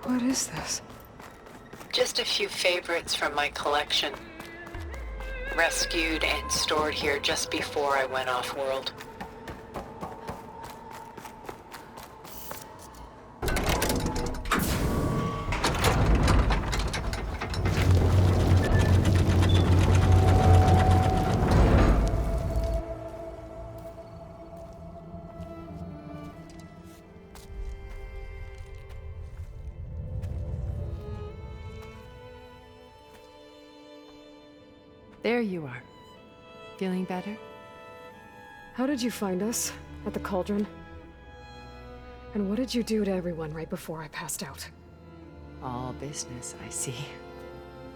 What is this? Just a few favorites from my collection. Rescued and stored here just before I went off-world. There you are. Feeling better? How did you find us? At the Cauldron? And what did you do to everyone right before I passed out? All business, I see.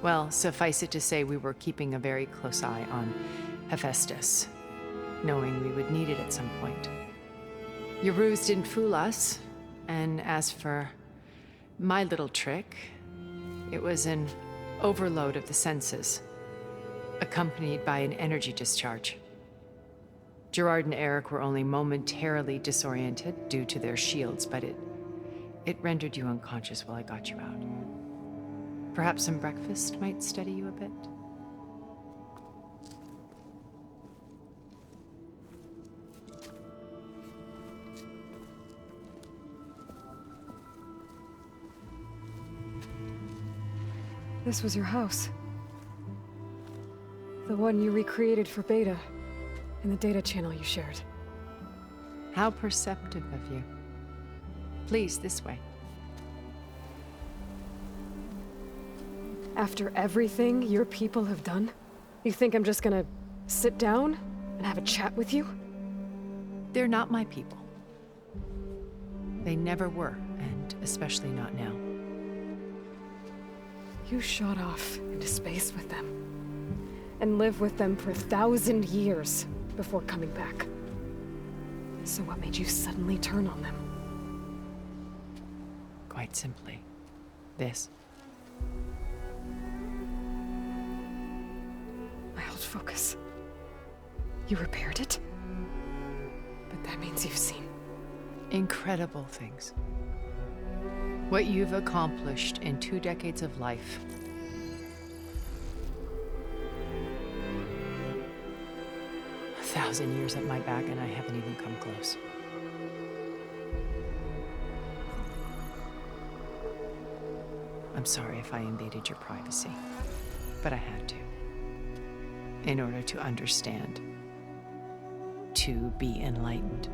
Well, suffice it to say we were keeping a very close eye on Hephaestus, knowing we would need it at some point. Your ruse didn't fool us, and as for my little trick, it was an overload of the senses, accompanied by an energy discharge. Gerard and Eric were only momentarily disoriented due to their shields, but it rendered you unconscious while I got you out. Perhaps some breakfast might steady you a bit? This was your house. The one you recreated for Beta, in the data channel you shared. How perceptive of you. Please, this way. After everything your people have done, you think I'm just gonna sit down and have a chat with you? They're not my people. They never were, and especially not now. You shot off into space with them, and lived with them for 1,000 years before coming back. So what made you suddenly turn on them? Quite simply, this. My old focus. You repaired it? But that means you've seen Incredible things. What you've accomplished in 2 decades of life. A 1,000 years at my back and I haven't even come close. I'm sorry if I invaded your privacy, but I had to. In order to understand. To be enlightened.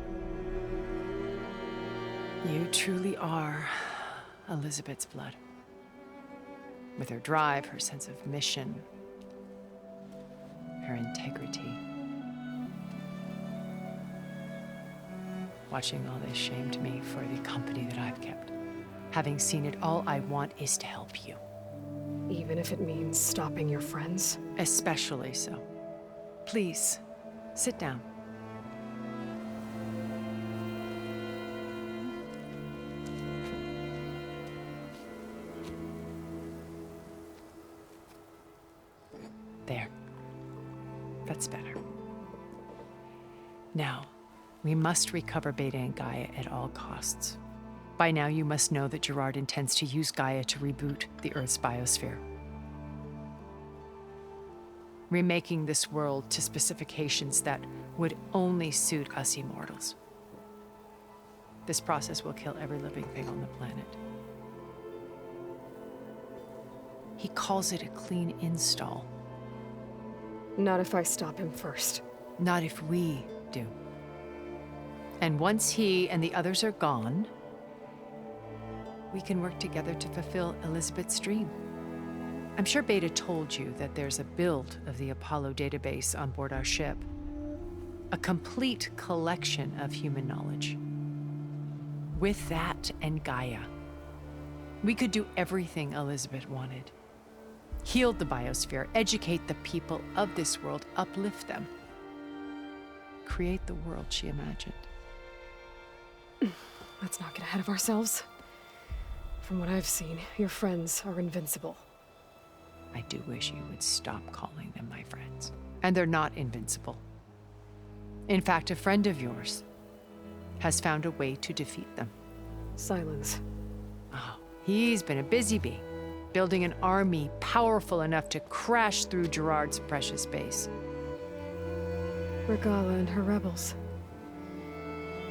You truly are Elizabeth's blood. With her drive, her sense of mission, her integrity. Watching all this shamed me for the company that I've kept. Having seen it, all I want is to help you. even if it means stopping your friends? Especially so. Please, sit down. There. That's better. Now, we must recover Beta and Gaia at all costs. By now, you must know that Gerard intends to use Gaia to reboot the Earth's biosphere. Remaking this world to specifications that would only suit us immortals. This process will kill every living thing on the planet. He calls it a clean install. Not if I stop him first. Not if we do. And once he and the others are gone, we can work together to fulfill Elizabeth's dream. I'm sure Beta told you that there's a build of the Apollo database on board our ship. A complete collection of human knowledge. With that and Gaia, we could do everything Elizabeth wanted. Heal the biosphere, educate the people of this world, uplift them. Create the world she imagined. Let's not get ahead of ourselves. From what I've seen, your friends are invincible. I do wish you would stop calling them my friends. And they're not invincible. In fact, a friend of yours has found a way to defeat them. Silence. Oh, He's been a busy bee, building an army powerful enough to crash through Gerard's precious base. Regala and her rebels.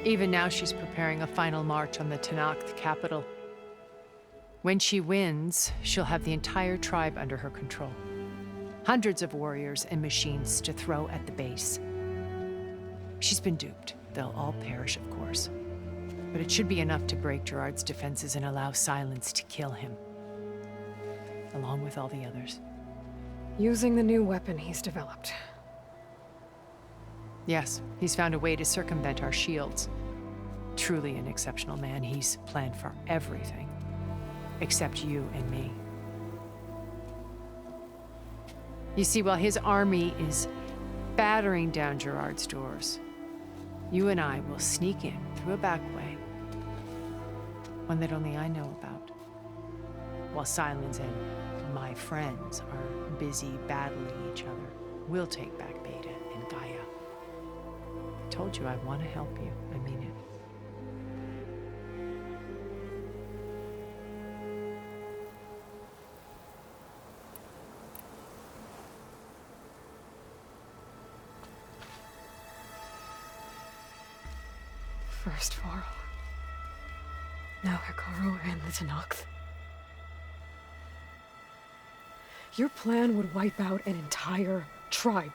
Even now, she's preparing a final march on the Tenakth capital. When she wins, she'll have the entire tribe under her control. Hundreds of warriors and machines to throw at the base. She's been duped. They'll all perish, of course. But it should be enough to break Gerard's defenses and allow Silence to kill him. Along with all the others. Using the new weapon he's developed. Yes, he's found a way to circumvent our shields. Truly an exceptional man. He's planned for everything. Except you and me. You see, while his army is battering down Gerard's doors, you and I will sneak in through a back way. One that only I know about. While Silence and my friends are busy battling each other, we'll take back Beta and Gaia. I told you I want to help you. I mean it. First Varl. Now Hekarro and the Tenakth. Your plan would wipe out an entire tribe.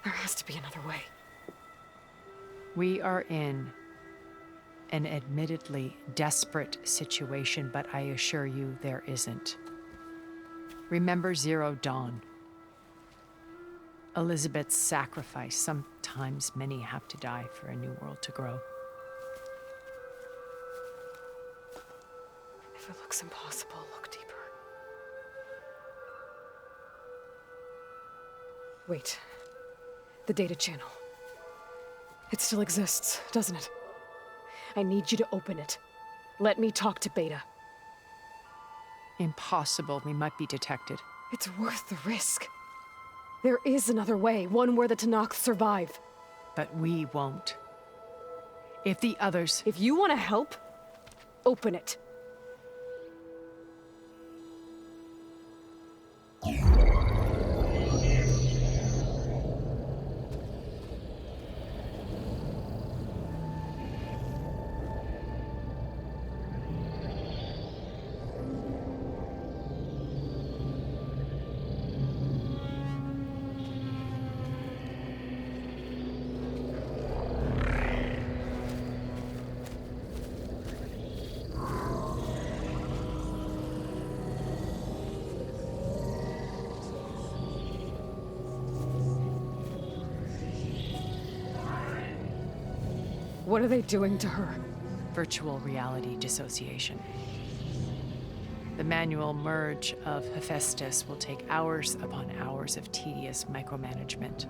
There has to be another way. We are in an admittedly desperate situation, but I assure you there isn't. Remember Zero Dawn. Elizabeth's sacrifice. Sometimes many have to die for a new world to grow. If it looks impossible, look deeper. Wait. The data channel. It still exists, doesn't it? I need you to open it. Let me talk to Beta. Impossible. We might be detected. It's worth the risk. There is another way, one where the Tenakth survive. But we won't. If the others... If you want to help, open it. What are they doing to her? Virtual reality dissociation. The manual merge of Hephaestus will take hours upon hours of tedious micromanagement.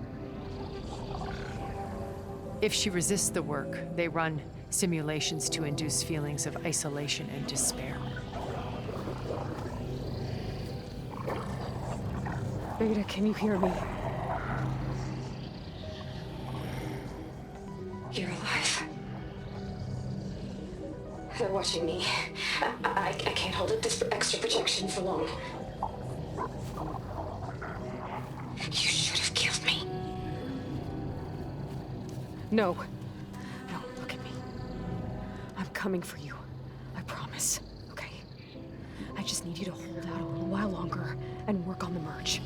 If she resists the work, they run simulations to induce feelings of isolation and despair. Beta, can you hear me? You're alive. They're watching me. I can't hold up this extra protection for long. You should have killed me. No. No, look at me. I'm coming for you. I promise, okay? I just need you to hold out a little while longer and work on the merge.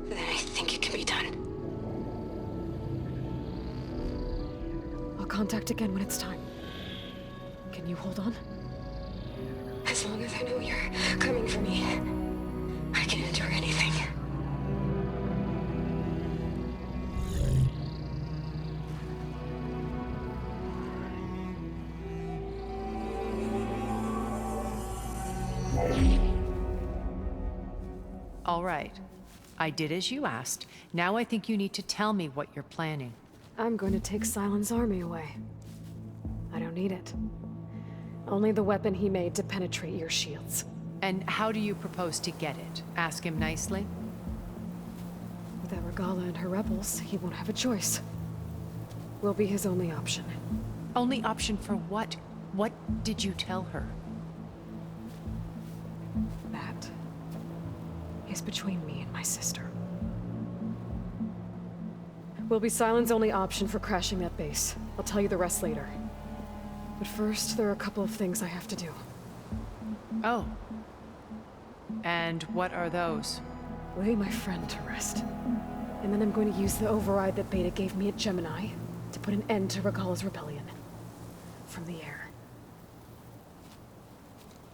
Then I think it can be done. I'll contact again when it's time. Can you hold on? As long as I know you're coming for me, I can endure anything. All right. I did as you asked. Now I think you need to tell me what you're planning. I'm going to take Silent's army away. I don't need it. Only the weapon he made to penetrate your shields. And how do you propose to get it? Ask him nicely? Without Regala and her rebels, he won't have a choice. We'll be his only option. Only option for what? What did you tell her? That is between me and my sister. Will be Sylens' only option for crashing that base. I'll tell you the rest later. But first, there are a couple of things I have to do. Oh. And what are those? Lay my friend to rest. And then I'm going to use the override that Beta gave me at Gemini to put an end to Regala's rebellion. From the air.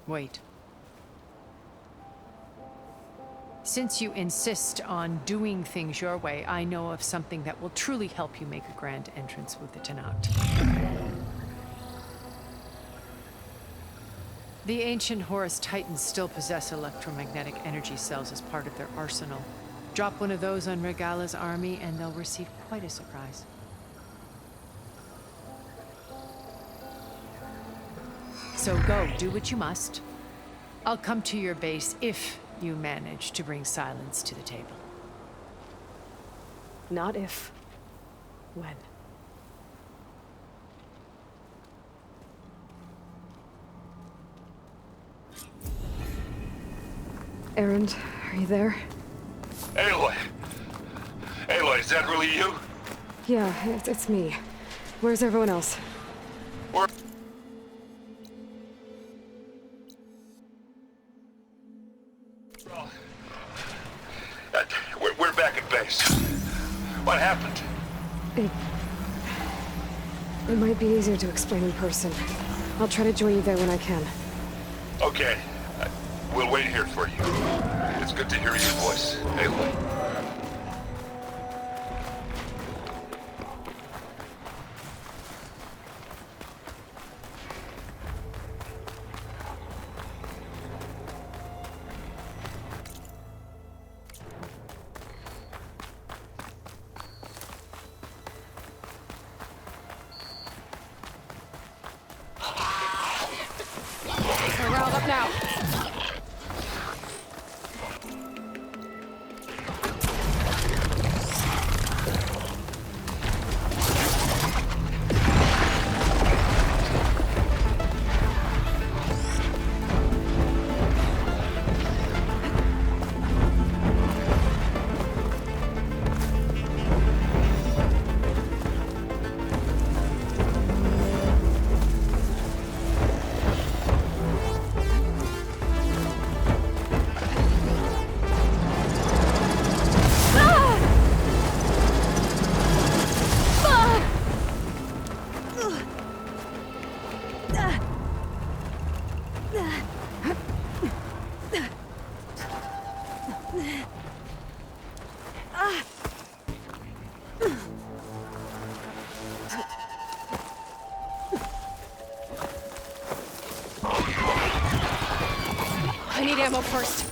Wait. Since you insist on doing things your way, I know of something that will truly help you make a grand entrance with the Tenakth. The ancient Horus Titans still possess electromagnetic energy cells as part of their arsenal. Drop one of those on Regala's army and they'll receive quite a surprise. So go, do what you must. I'll come to your base if you manage to bring Sylens to the table. Not if. When. Erend, are you there? Aloy! Aloy, is that really you? Yeah, it's me. Where's everyone else? We're... We're back at base. What happened? It might be easier to explain in person. I'll try to join you there when I can. Okay. We'll wait here for you. It's good to hear your voice, Aloy. We're riled up now. I need ammo first.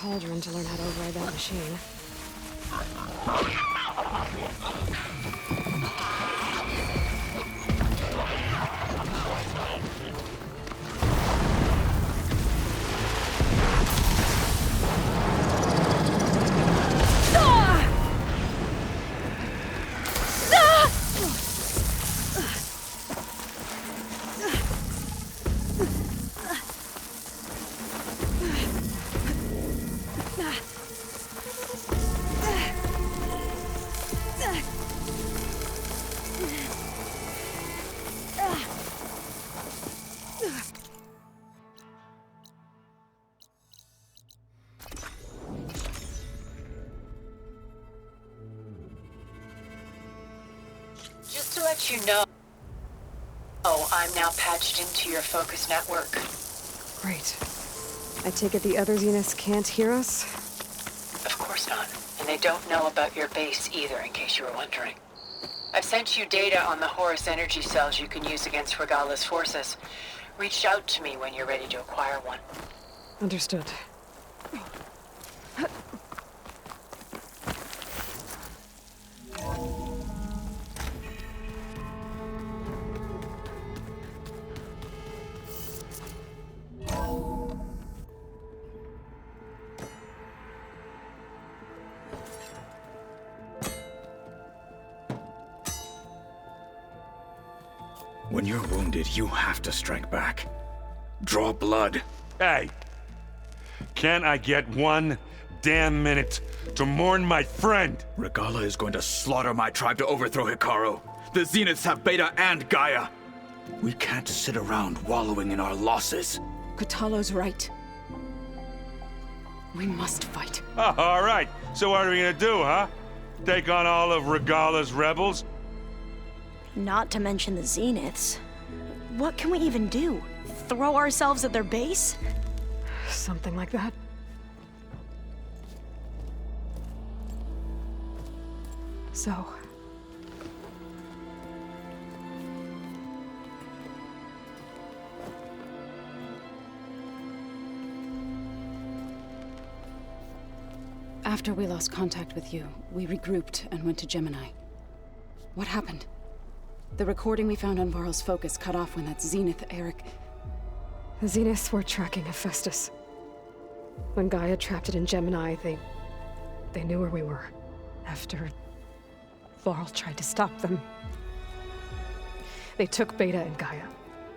cauldron to learn how to override that machine. Just to let you know, I'm now patched into your focus network. Great. I take it the other Zeniths can't hear us? Of course not. And they don't know about your base either, in case you were wondering. I've sent you data on the Horus energy cells you can use against Regala's forces. Reach out to me when you're ready to acquire one. Understood. When you're wounded, you have to strike back. Draw blood. Hey! Can I get one damn minute to mourn my friend? Regala is going to slaughter my tribe to overthrow Hikaru. The Zeniths have Beta and Gaia. We can't sit around wallowing in our losses. Kotallo's right. We must fight. Oh, all right. So what are we gonna do, huh? Take on all of Regala's rebels? Not to mention the Zeniths. What can we even do? Throw ourselves at their base? Something like that. So... After we lost contact with you, we regrouped and went to Gemini. What happened? The recording we found on Varl's focus cut off when that Zenith, Eric... The Zeniths were tracking Hephaestus. When Gaia trapped it in Gemini, they knew where we were. After Varl tried to stop them. They took Beta and Gaia.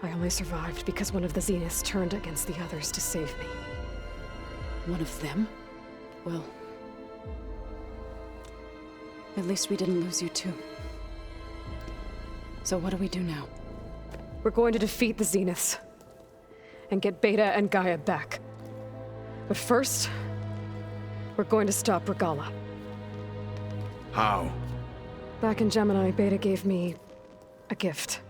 I only survived because one of the Zeniths turned against the others to save me. One of them? Well... at least we didn't lose you too. So what do we do now? We're going to defeat the Zeniths. And get Beta and Gaia back. But first, we're going to stop Regala. How? Back in Gemini, Beta gave me a gift.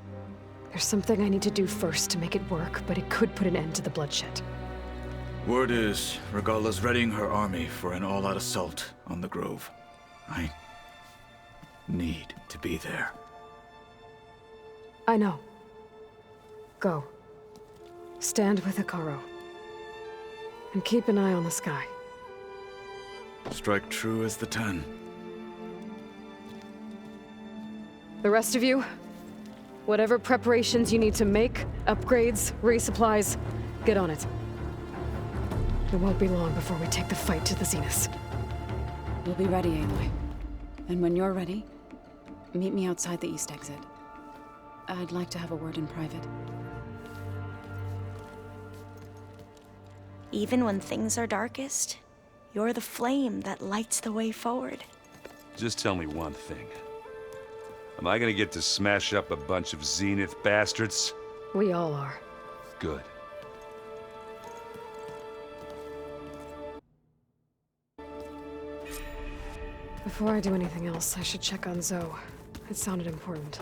There's something I need to do first to make it work, but it could put an end to the bloodshed. Word is, Regala's readying her army for an all-out assault on the Grove. I need to be there. I know. Go. Stand with Hikaru. And keep an eye on the sky. Strike true as the 10. The rest of you, whatever preparations you need to make, upgrades, resupplies, get on it. It won't be long before we take the fight to the Zeniths. We'll be ready, Aloy. And when you're ready, meet me outside the east exit. I'd like to have a word in private. Even when things are darkest, you're the flame that lights the way forward. Just tell me one thing. Am I gonna get to smash up a bunch of Zenith bastards? We all are. Good. Before I do anything else, I should check on Zoe. It sounded important.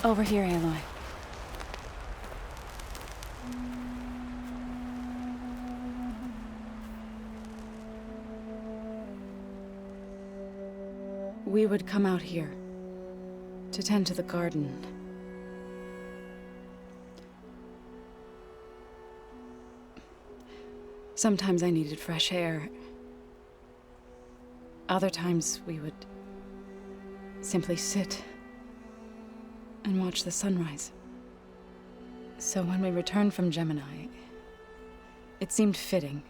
Over here, Aloy. We would come out here to tend to the garden. Sometimes I needed fresh air. Other times we would simply sit and watch the sunrise. So when we returned from Gemini, it seemed fitting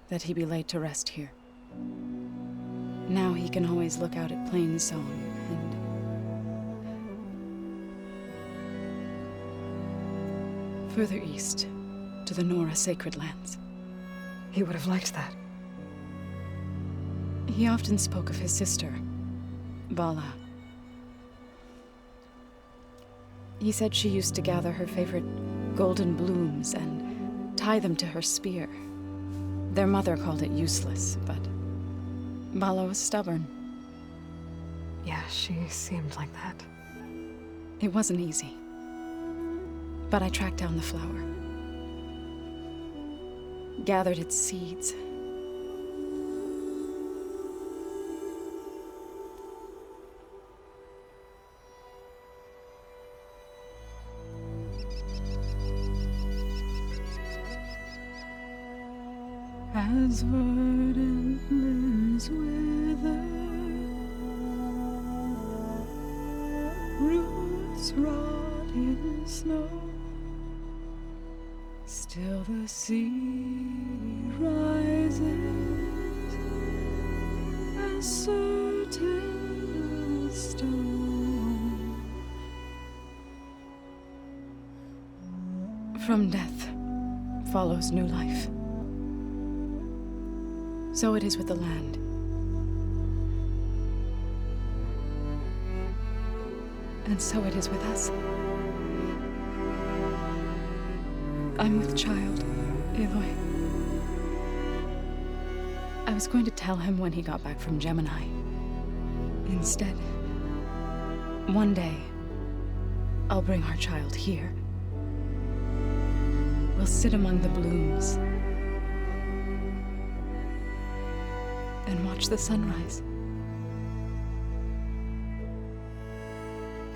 that he be laid to rest here. Now he can always look out at Plainsong and further east to the Nora Sacred Lands. He would have liked that. He often spoke of his sister, Vala. He said she used to gather her favorite golden blooms and tie them to her spear. Their mother called it useless, but Vala was stubborn. Yeah, she seemed like that. It wasn't easy. But I tracked down the flower. Gathered its seeds. As verdant limbs wither, roots rot in snow, still the sea rises, as certain as stone. From death follows new life. So it is with the land. And so it is with us. I'm with child, Aloy. I was going to tell him when he got back from Gemini. Instead, one day, I'll bring our child here. We'll sit among the blooms and watch the sunrise.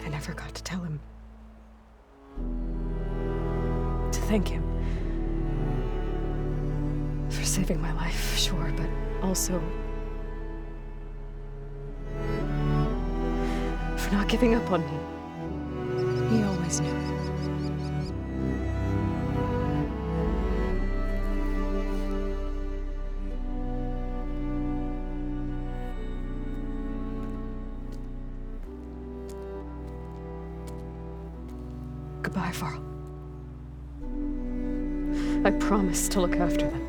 I never got to tell him. To thank him. For saving my life, sure, but also for not giving up on me. He always knew. Goodbye, Varl. I promise to look after them.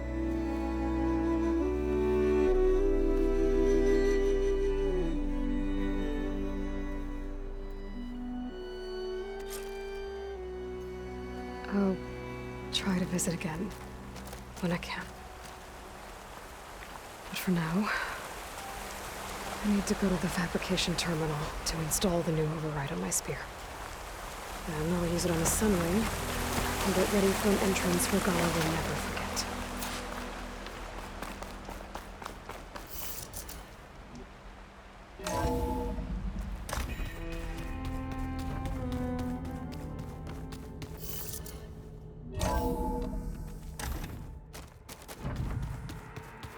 I'll try to visit again when I can. But for now, I need to go to the fabrication terminal to install the new override on my spear. Then I'll use it on the Sunwing and get ready for an entrance Regalla will never forget.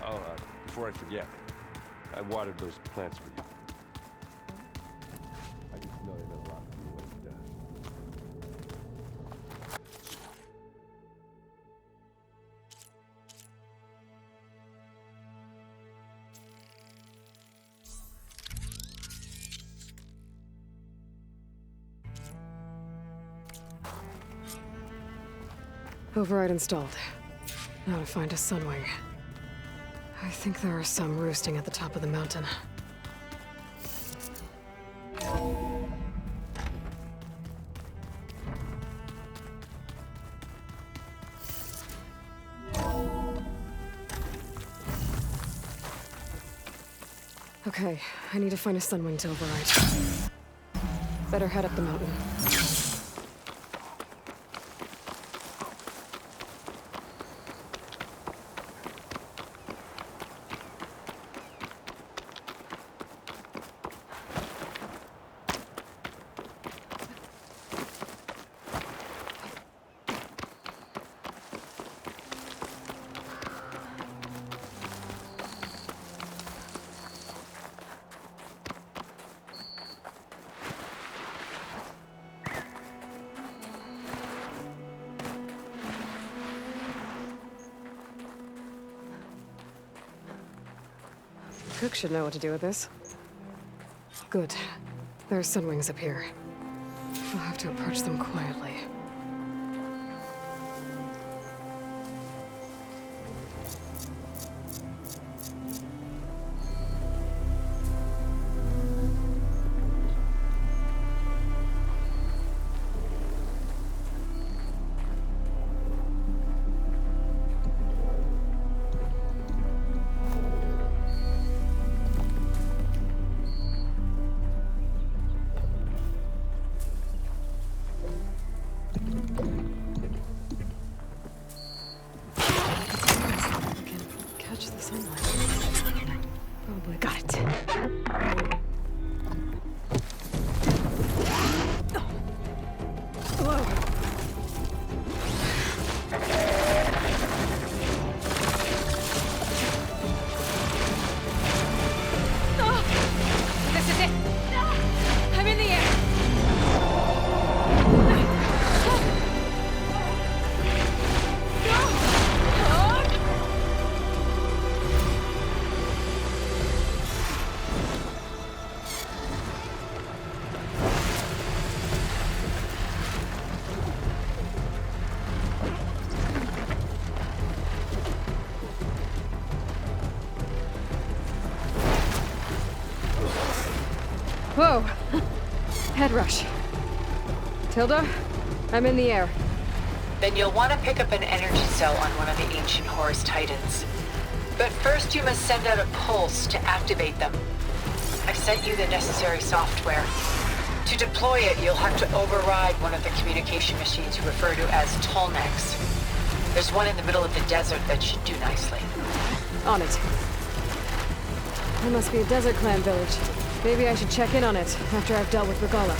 Oh, before I forget, I watered those plants for you. I just know they meant a lot to you. Override installed. Now to find a Sunwing. I think there are some roosting at the top of the mountain. Okay, I need to find a Sunwing to override. Better head up the mountain. Cook should know what to do with this. Good. There are sunwings up here. I'll have to approach them quietly. Catch the sunlight. Probably got it. Whoa. This is it. I'm in the air. Whoa! Head rush. Tilda, I'm in the air. Then you'll want to pick up an energy cell on one of the ancient Horus Titans. But first you must send out a pulse to activate them. I've sent you the necessary software. To deploy it, you'll have to override one of the communication machines you refer to as Tolnecs. There's one in the middle of the desert that should do nicely. On it. There must be a Desert Clan village. Maybe I should check in on it after I've dealt with Regalla.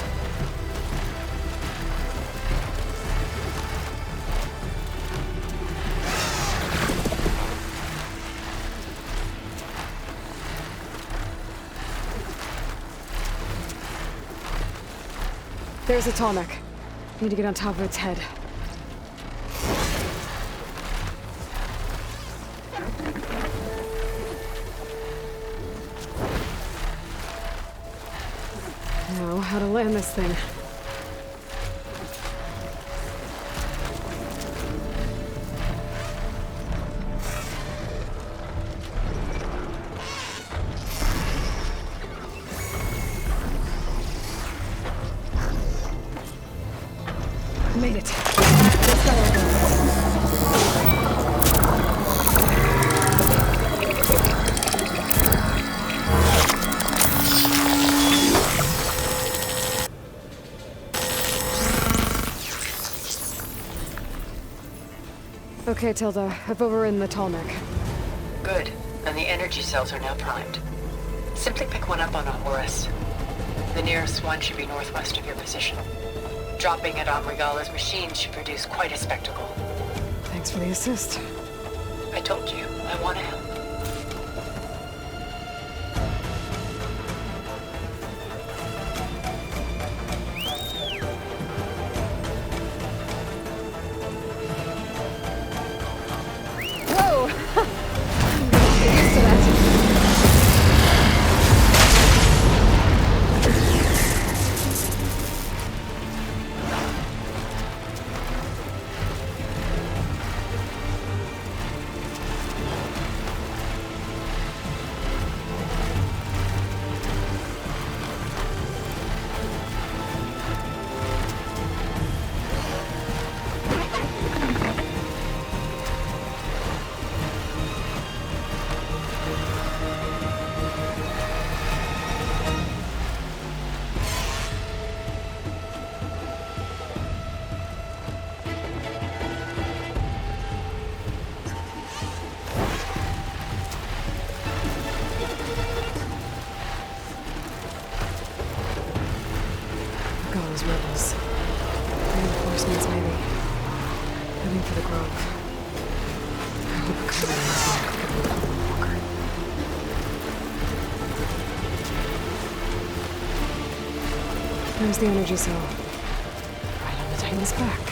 There's a Tallneck. Need to get on top of its head. Now, how to land this thing. Made it. Let's go. Okay, Tilda. I've overridden the Tallneck. Good. And the energy cells are now primed. Simply pick one up on a Horus. The nearest one should be northwest of your position. Dropping it on Regalla's machine should produce quite a spectacle. Thanks for the assist. I told you, I want to help. Whoa! I'm gonna get used to that. Regalla's rebels. Reinforcements, maybe. Heading for the Grove. I hope a command is not quicker than a walker. There's the energy cell. Right on the Titan's back.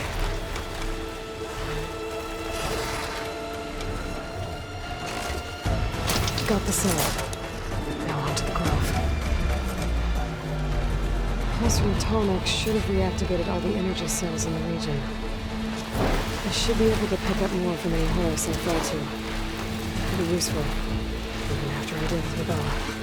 Got the cell. pulse from Tonic should have reactivated all the energy cells in the region. I should be able to pick up more from any Horus I fell to. Pretty useful, even after I did with Regalla.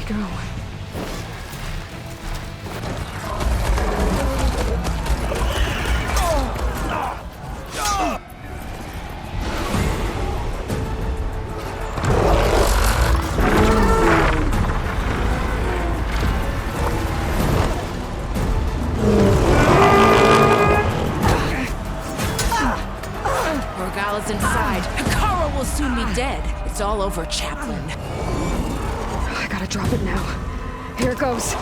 Go. Regalla's inside. Hekarro will soon be dead. It's all over, Chaplain. I gotta drop it now. Here it goes.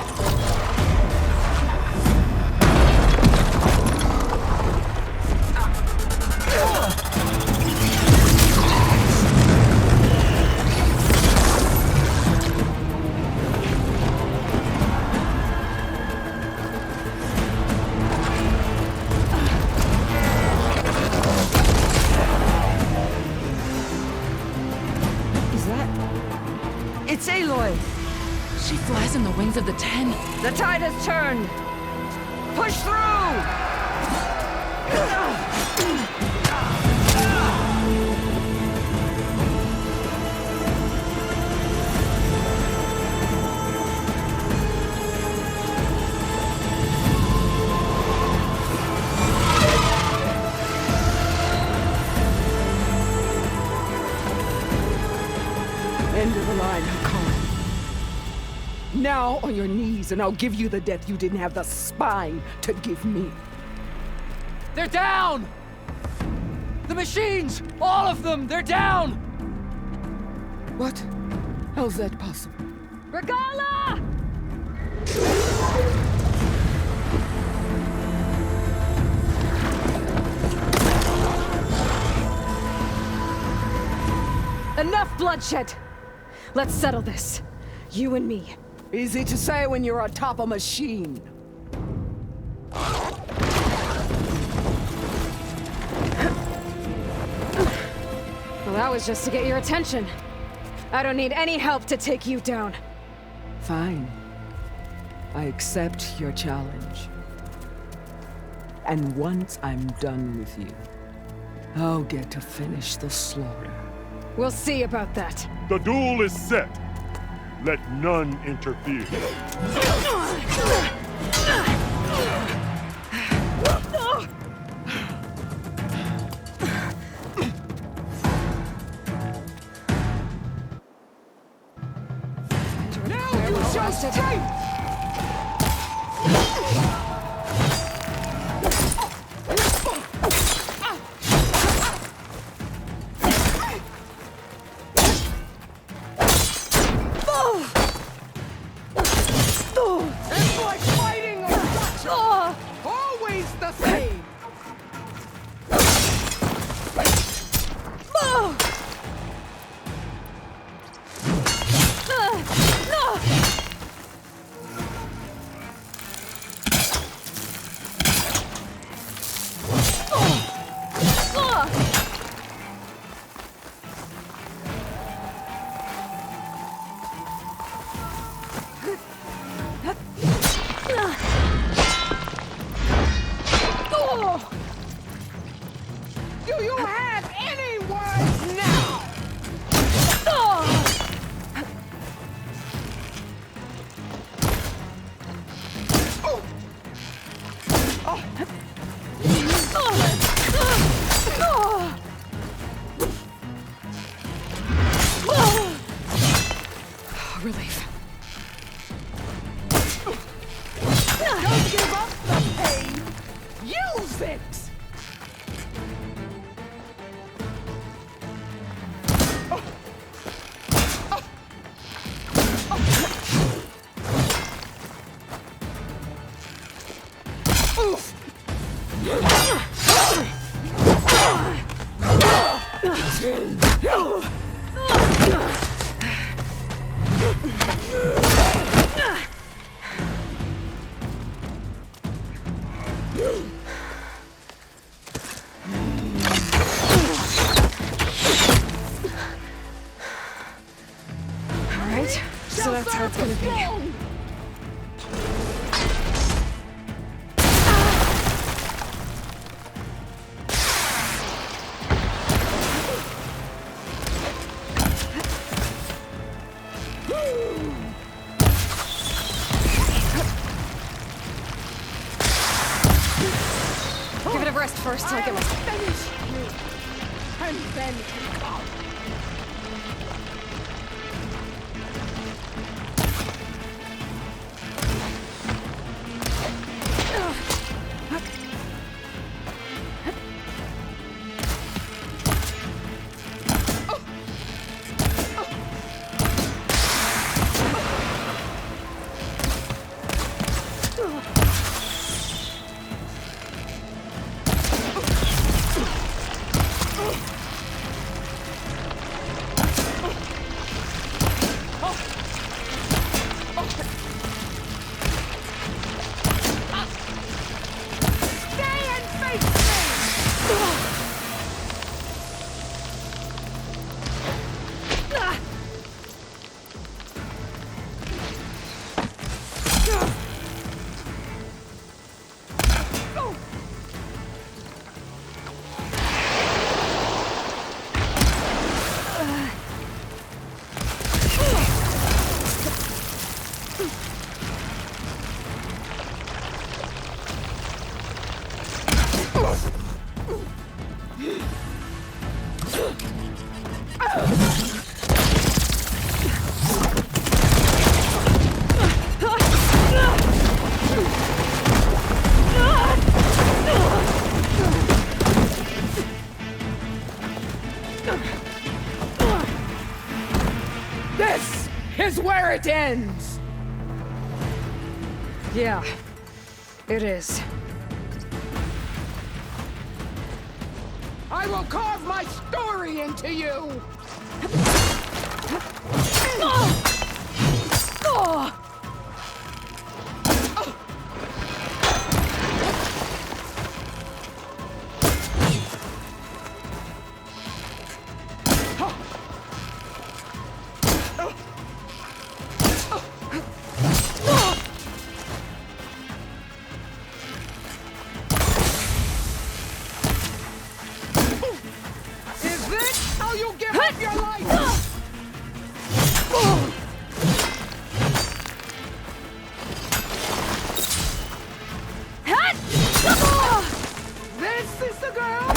It's Aloy! She flies on the wings of the Ten. The tide has turned! Push through! End of the line, Hekarro. Now on your knees, and I'll give you the death you didn't have the spine to give me. They're down! The machines! All of them! They're down! What? How's that possible? Regalla! Enough bloodshed! Let's settle this. You and me. Easy to say when you're atop a machine. Well, that was just to get your attention. I don't need any help to take you down. Fine. I accept your challenge. And once I'm done with you, I'll get to finish the slaughter. We'll see about that. The duel is set. Let none interfere. Now you shall strike! It's like fighting a gotcha! Always the same! Do you have any words now? Relief. Don't give up the kills it! Alright, so that's how it's gonna be. Give it a rest first till I get my... Finish you, and then come. This is where it ends! Yeah, it is. I will carve my story into you! Is this how you give up your life? This is the girl?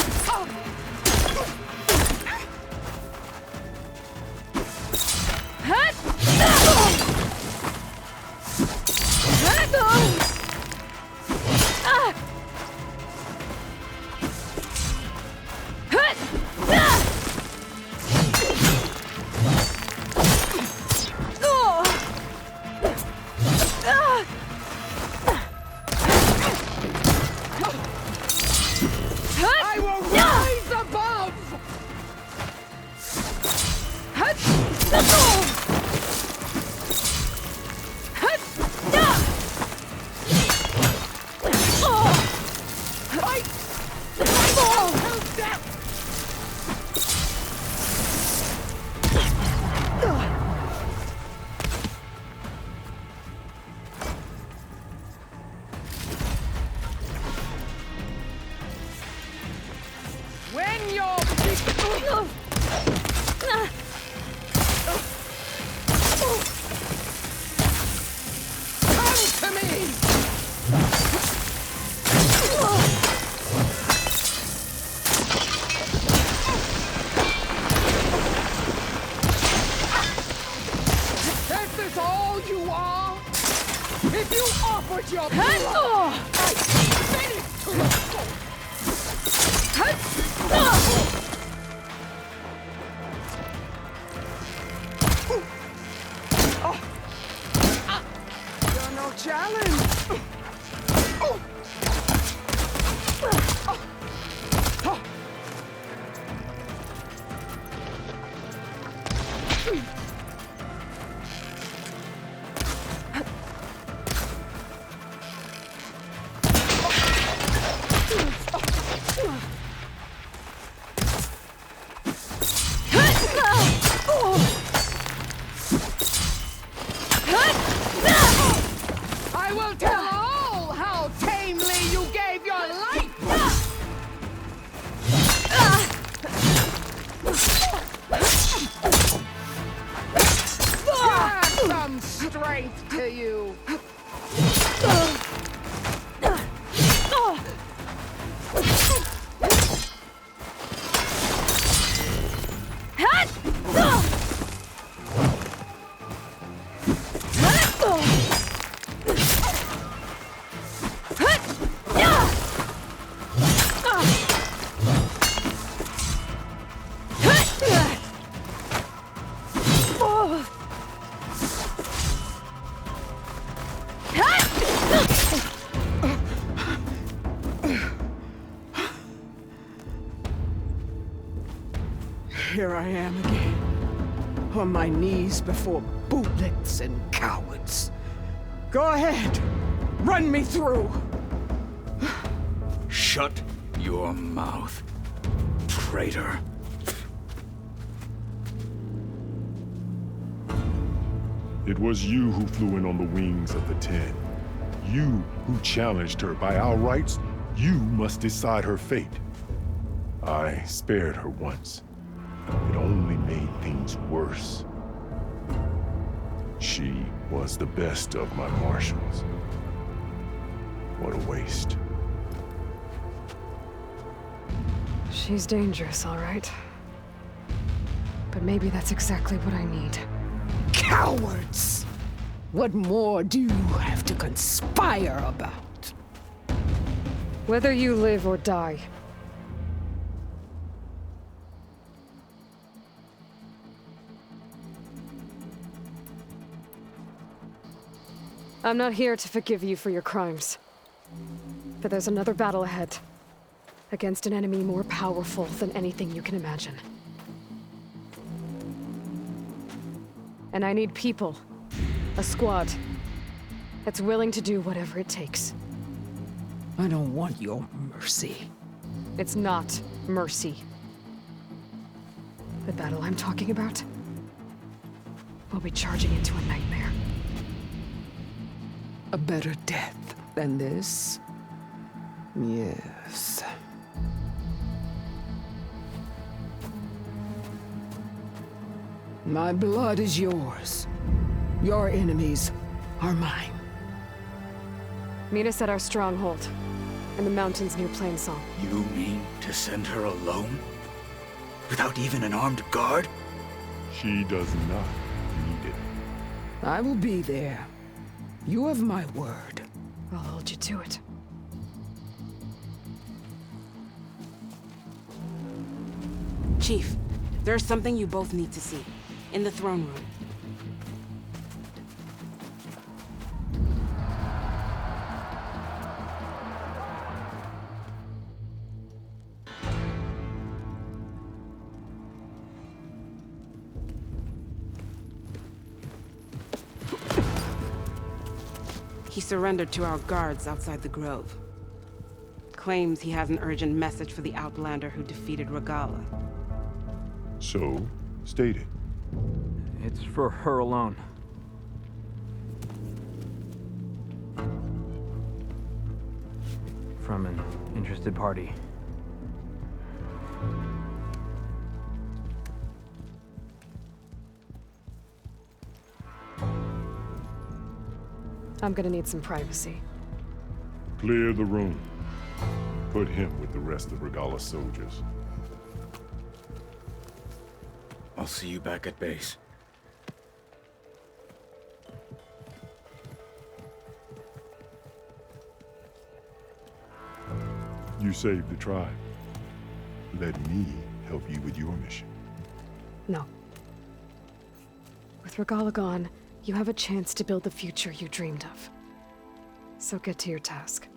I will rise above! Fight! Till death! When you're come to me! Here I am again, on my knees before bootlets and cowards. Go ahead, run me through. Shut your mouth, traitor. It was you who flew in on the wings of the Ten. You who challenged her. By our rights, you must decide her fate. I spared her once. It only made things worse. She was the best of my marshals. What a waste. She's dangerous, all right. But maybe that's exactly what I need. Cowards! What more do you have to conspire about? Whether you live or die. I'm not here to forgive you for your crimes. But there's another battle ahead. Against an enemy more powerful than anything you can imagine. And I need people. A squad. That's willing to do whatever it takes. I don't want your mercy. It's not mercy. The battle I'm talking about will be charging into a nightmare. A better death than this? Yes. My blood is yours. Your enemies are mine. Meet us at our stronghold, in the mountains near Plainsong. You mean to send her alone? Without even an armed guard? She does not need it. I will be there. You have my word. I'll hold you to it. Chief, there's something you both need to see. In the throne room. He surrendered to our guards outside the grove. Claims he has an urgent message for the Outlander who defeated Regalla. So, state it. It's for her alone. From an interested party. I'm gonna need some privacy. Clear the room. Put him with the rest of Regalla's soldiers. I'll see you back at base. You saved the tribe. Let me help you with your mission. No. With Regalla gone, you have a chance to build the future you dreamed of. So get to your task.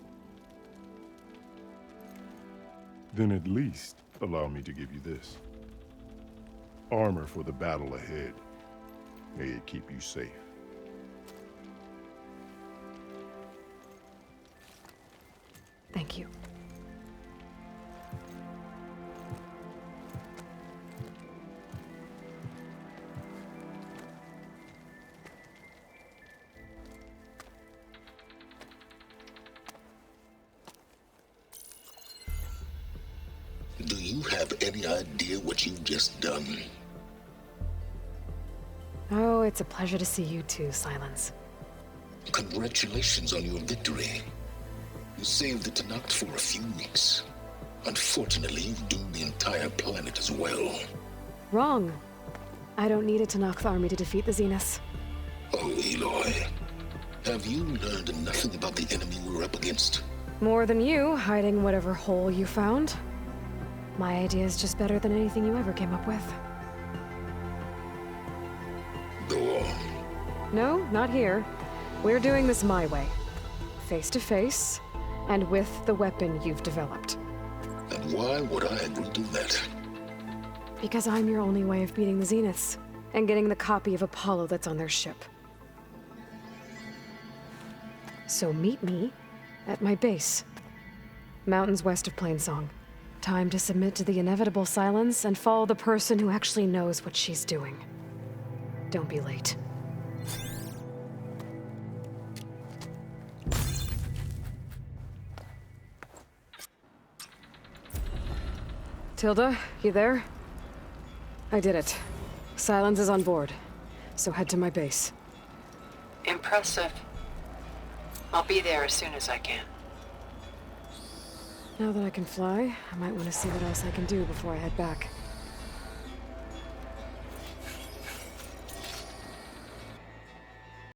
Then at least allow me to give you this. Armor for the battle ahead. May it keep you safe. Thank you. Do you have any idea what you've just done? Oh, it's a pleasure to see you too, Silence. Congratulations on your victory. You saved the Tenakth for a few weeks. Unfortunately, you've doomed the entire planet as well. Wrong. I don't need a Tenakth army to defeat the Zeniths. Oh, Aloy. Have you learned nothing about the enemy we're up against? More than you, hiding whatever hole you found. My idea is just better than anything you ever came up with. Go on. No, not here. We're doing this my way. Face to face, and with the weapon you've developed. And why would I agree to that? Because I'm your only way of beating the Zeniths, and getting the copy of Apollo that's on their ship. So meet me at my base. Mountains west of Plainsong. Time to submit to the inevitable silence and follow the person who actually knows what she's doing. Don't be late. Tilda, you there? I did it. Silence is on board, so head to my base. Impressive. I'll be there as soon as I can. Now that I can fly, I might want to see what else I can do before I head back.